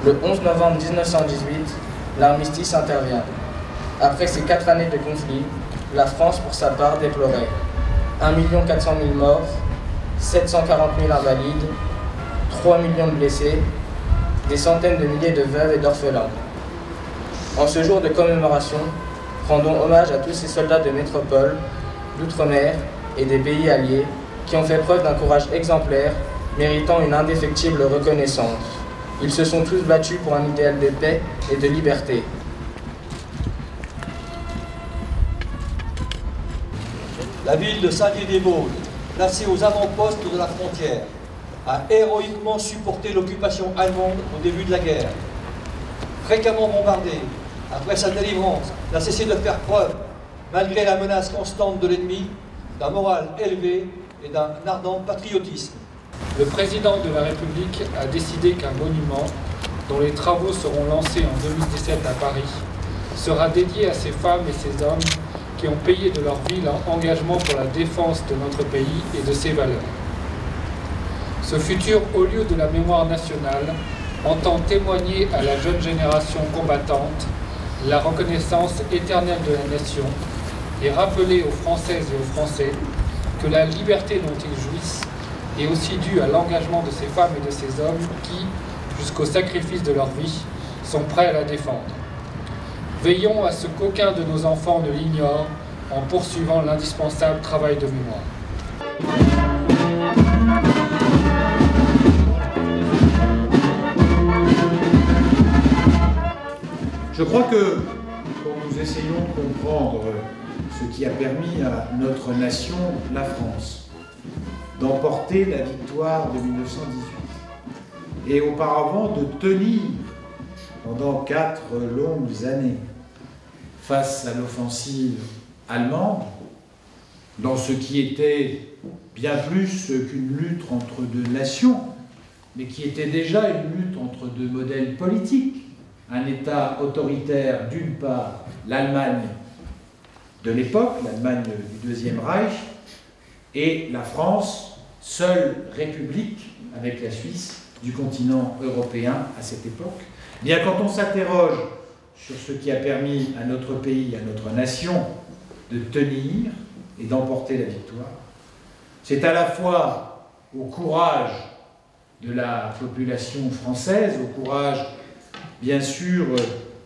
Le 11 novembre 1918, l'armistice intervient. Après ces 4 années de conflit, la France, pour sa part, déplorait 1 400 000 morts, 740 000 invalides, 3 millions de blessés, des centaines de milliers de veuves et d'orphelins. En ce jour de commémoration, rendons hommage à tous ces soldats de métropole, d'outre-mer et des pays alliés qui ont fait preuve d'un courage exemplaire, méritant une indéfectible reconnaissance. Ils se sont tous battus pour un idéal de paix et de liberté. La ville de Saint-Dié-des-Vosges, placée aux avant-postes de la frontière, a héroïquement supporté l'occupation allemande au début de la guerre. Fréquemment bombardée, après sa délivrance, n'a cessé de faire preuve, malgré la menace constante de l'ennemi, d'un moral élevé et d'un ardent patriotisme. Le président de la République a décidé qu'un monument, dont les travaux seront lancés en 2017 à Paris, sera dédié à ces femmes et ces hommes qui ont payé de leur vie leur engagement pour la défense de notre pays et de ses valeurs. Ce futur haut lieu de la mémoire nationale entend témoigner à la jeune génération combattante la reconnaissance éternelle de la nation et rappeler aux Françaises et aux Français que la liberté dont ils jouissent est aussi due à l'engagement de ces femmes et de ces hommes qui, jusqu'au sacrifice de leur vie, sont prêts à la défendre. Veillons à ce qu'aucun de nos enfants ne l'ignore en poursuivant l'indispensable travail de mémoire. Je crois que quand nous essayons de comprendre ce qui a permis à notre nation, la France, d'emporter la victoire de 1918 et auparavant de tenir pendant 4 longues années face à l'offensive allemande, dans ce qui était bien plus qu'une lutte entre deux nations, mais qui était déjà une lutte entre deux modèles politiques. Un État autoritaire, d'une part, l'Allemagne de l'époque, l'Allemagne du Deuxième Reich, et la France, seule république, avec la Suisse, du continent européen à cette époque. Bien, quand on s'interroge sur ce qui a permis à notre pays, à notre nation, de tenir et d'emporter la victoire, c'est à la fois au courage de la population française, au courage, bien sûr,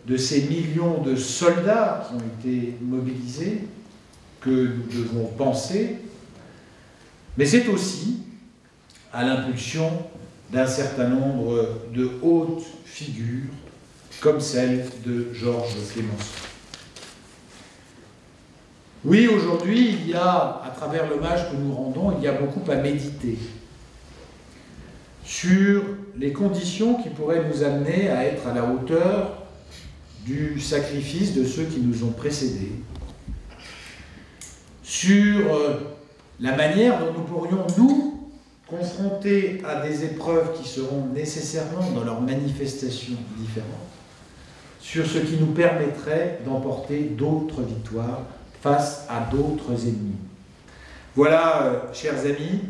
de ces millions de soldats qui ont été mobilisés, que nous devons penser, mais c'est aussi à l'impulsion d'un certain nombre de hautes figures, comme celle de Georges Clemenceau. Oui, aujourd'hui, il y a, à travers l'hommage que nous rendons, il y a beaucoup à méditer sur les conditions qui pourraient nous amener à être à la hauteur du sacrifice de ceux qui nous ont précédés, sur la manière dont nous pourrions, nous, confrontés à des épreuves qui seront nécessairement dans leurs manifestations différentes, sur ce qui nous permettrait d'emporter d'autres victoires face à d'autres ennemis. Voilà, chers amis,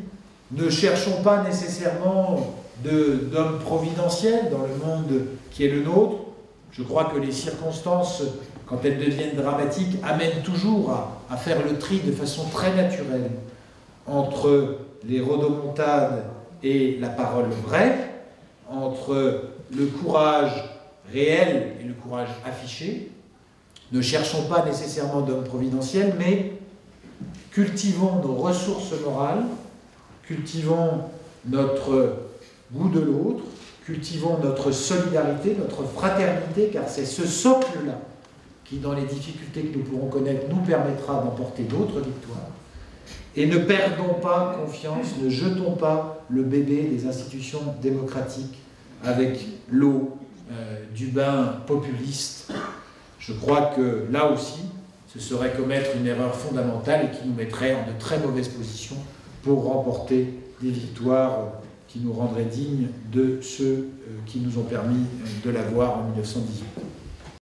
ne cherchons pas nécessairement d'hommes providentiels dans le monde qui est le nôtre. Je crois que les circonstances, quand elles deviennent dramatiques, amènent toujours à faire le tri de façon très naturelle entre les rodomontades et la parole vraie, entre le courage réel et le courage affiché. Ne cherchons pas nécessairement d'hommes providentiels, mais cultivons nos ressources morales, cultivons notre goût de l'autre, cultivons notre solidarité, notre fraternité, car c'est ce socle-là qui, dans les difficultés que nous pourrons connaître, nous permettra d'emporter d'autres victoires. Et ne perdons pas confiance, ne jetons pas le bébé des institutions démocratiques avec l'eau du bain populiste. Je crois que là aussi, ce serait commettre une erreur fondamentale et qui nous mettrait en de très mauvaises positions pour remporter des victoires qui nous rendraient dignes de ceux qui nous ont permis de l'avoir en 1918.